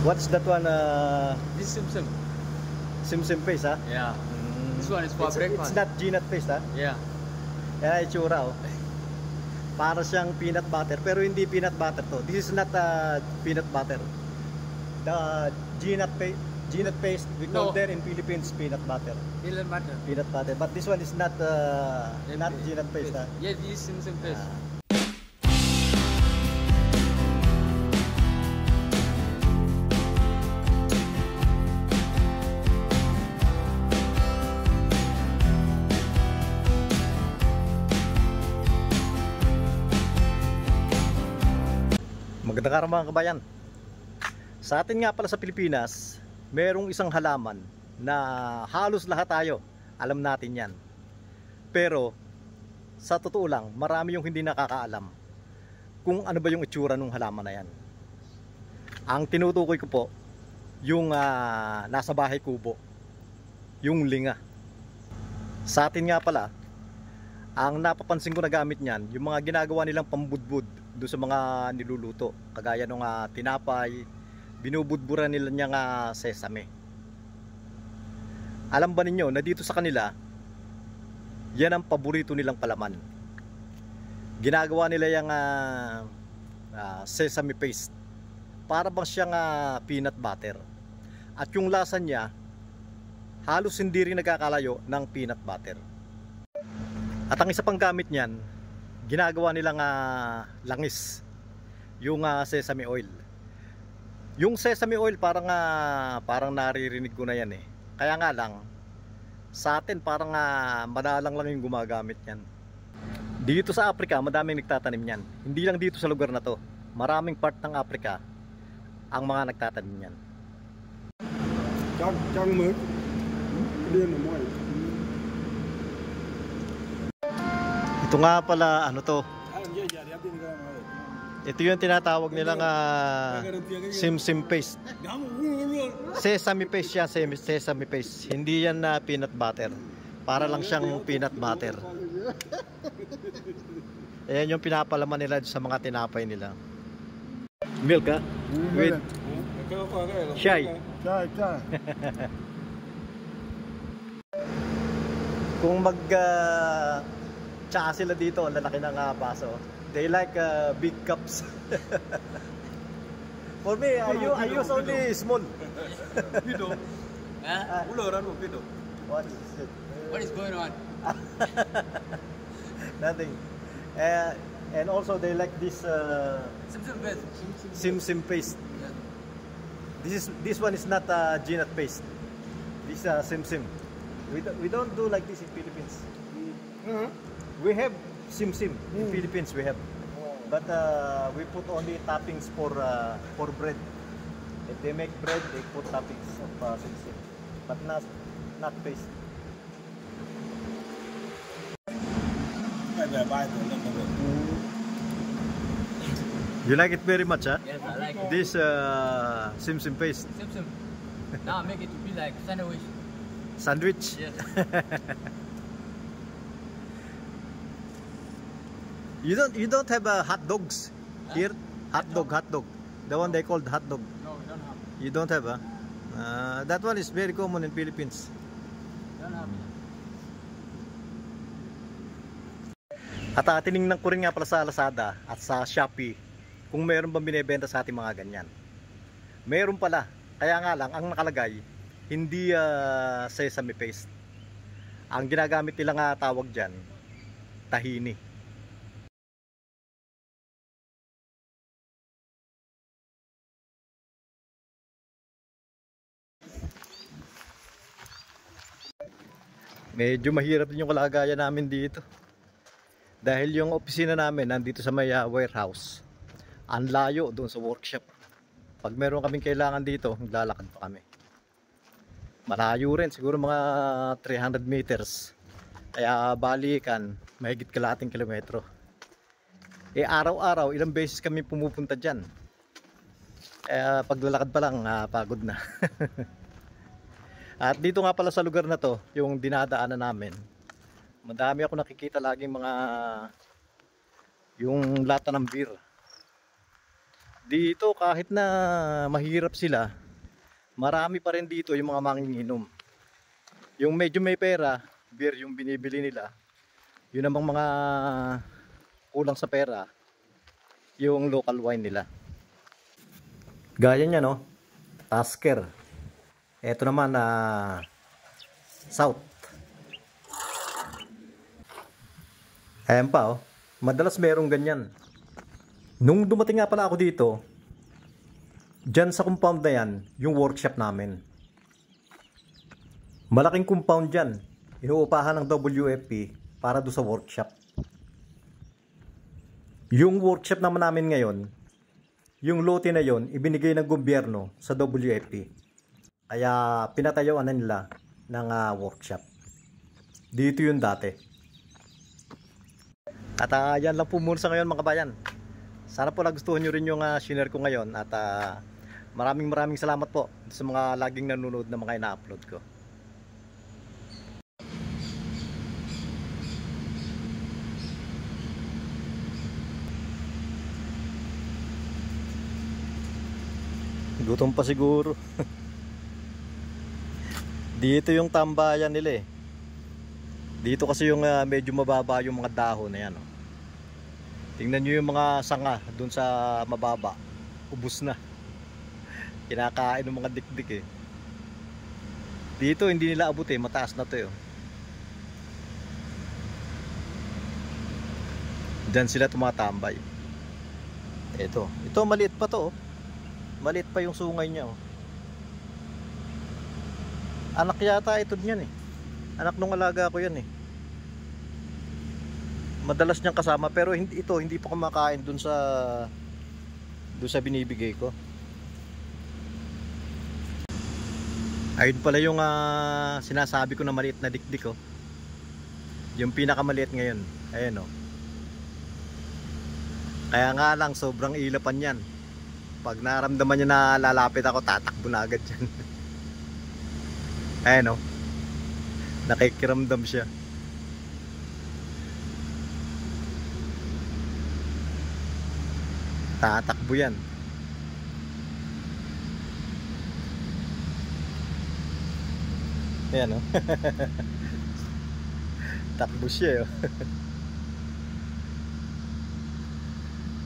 What's that one? This Sim Sim. Sim paste, ha? Yeah. This one is for It's breakfast. not peanut paste, ha? Yeah. Yan, itsura, oh. Para siyang peanut butter, pero hindi peanut butter to. This is not peanut butter. The peanut paste, we call there in Philippines peanut butter. Peanut butter. Peanut butter, but this one is not peanut paste, ha? Yeah, this Sim Sim paste. Magandang araw mga kabayan. Sa atin nga pala sa Pilipinas, merong isang halaman na halos lahat tayo alam natin yan. Pero sa totoo lang, marami yung hindi nakakaalam kung ano ba yung itsura ng halaman na yan. Ang tinutukoy ko po, yung nasa bahay kubo, yung linga. Sa atin nga pala, ang napapansin ko na gamit niyan, yung mga ginagawa nilang pambudbud doon sa mga niluluto, kagaya ng tinapay, binubudburan nila niya nga sesame. Alam ba ninyo na dito sa kanila, yan ang paborito nilang palaman. Ginagawa nila yung sesame paste, para bang siyang peanut butter. At yung lasa niya, halos hindi rin nagkakalayo ng peanut butter. At ang isa pang gamit niyan, ginagawa nilang langis, yung sesame oil. Yung sesame oil parang naririnig ko na yan eh. Kaya nga lang, sa atin parang madalang lang yung gumagamit yan. Dito sa Africa, madaming nagtatanim yan. Hindi lang dito sa lugar na to, maraming part ng Africa ang mga nagtatanim yan. Ito nga pala, ano to? Ito yung tinatawag nilang sim paste. Sesame paste yan, sesame paste. Hindi yan na peanut butter. Para lang siyang peanut butter. Ayan yung pinapalaman nila sa mga tinapay nila. Milk, ha? With shy. Kung tsaka sila dito, ang lalaki ng baso. They like big cups. For me, I use only small. Pido. Pido. What is it? What is going on? Nothing. And also they like this sim paste. This one is not peanut paste. This sim. We don't do like this in Philippines. We have sim in Philippines, we have, but we put only toppings for bread. If they make bread, they put toppings of sim, but not paste. You like it very much, huh? Yes, I like it. This sim paste. Sim Sim. Now make it to be like sandwich. Sandwich. Yes. You don't have hot dogs here? Hot dog. The one they called hot dog. No, we don't have. You don't have, huh? That one is very common in Philippines. Don't have it. At tinignan ko rin nga pala sa Lazada at sa Shopee kung meron bang binebenta sa ating mga ganyan. Meron pala. Kaya nga lang, ang nakalagay, hindi sesame paste. Ang ginagamit nila nga tawag dyan, tahini. Medyo mahirap din yung kalagayan namin dito. Dahil yung opisina namin nandito sa may warehouse. Ang layo doon sa workshop. Pag meron kaming kailangan dito, maglalakad pa kami. Malayo rin, siguro mga 300 meters. Kaya balikan, mahigit kalahating kilometro. Araw-araw, ilang beses kami pumupunta dyan. Paglalakad pa lang, pagod na. At dito nga pala sa lugar na to, yung dinadaanan namin, madami ako nakikita laging mga yung lata ng beer. Dito kahit na mahirap sila, marami pa rin dito yung mga manginginom. Yung medyo may pera, beer yung binibili nila. Yun namang mga kulang sa pera, yung local wine nila. Gaya niya no, Tasker. Ito naman na South. Ayan pa oh, madalas merong ganyan. Nung dumating nga pala ako dito, dyan sa compound na yan, yung workshop namin. Malaking compound dyan. Inuupahan ng WFP para do sa workshop. Yung workshop naman namin ngayon, yung lote na yon ibinigay ng gobyerno sa WFP. Kaya pinatayuan na nila ng workshop. Dito yung dati. At yan lang po muna sa ngayon mga kabayan. Sana po nagustuhan nyo rin yung share ko ngayon. At maraming salamat po sa mga laging nanonood na mga ina-upload ko. Gutom pa siguro. Dito yung tambayan nila eh. Dito kasi yung medyo mababa yung mga dahon na yan oh. Tingnan nyo yung mga sanga dun sa mababa. Ubus na. Kinakain ng mga dikdik eh. Dito hindi nila abot eh. Mataas na to eh. Diyan sila tumatambay. Ito maliit pa to oh. Maliit pa yung sungay niya oh. Anak yata ito niyan eh. Anak nung alaga ko yan eh. Madalas niyang kasama pero hindi pa kumakain dun sa binibigay ko. Ayun pala yung sinasabi ko na maliit na dikdik oh. Yung pinakamaliit ngayon. Ayan oh. Kaya nga lang sobrang ilapan yan. Pag naramdaman niya na lalapit ako, tatakbo na agad yan. Ayan oh. Nakikiramdam siya. Tatakbo yan. Ayan oh. Takbo siya oh.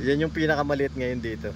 Yan yung pinakamaliit ngayon dito.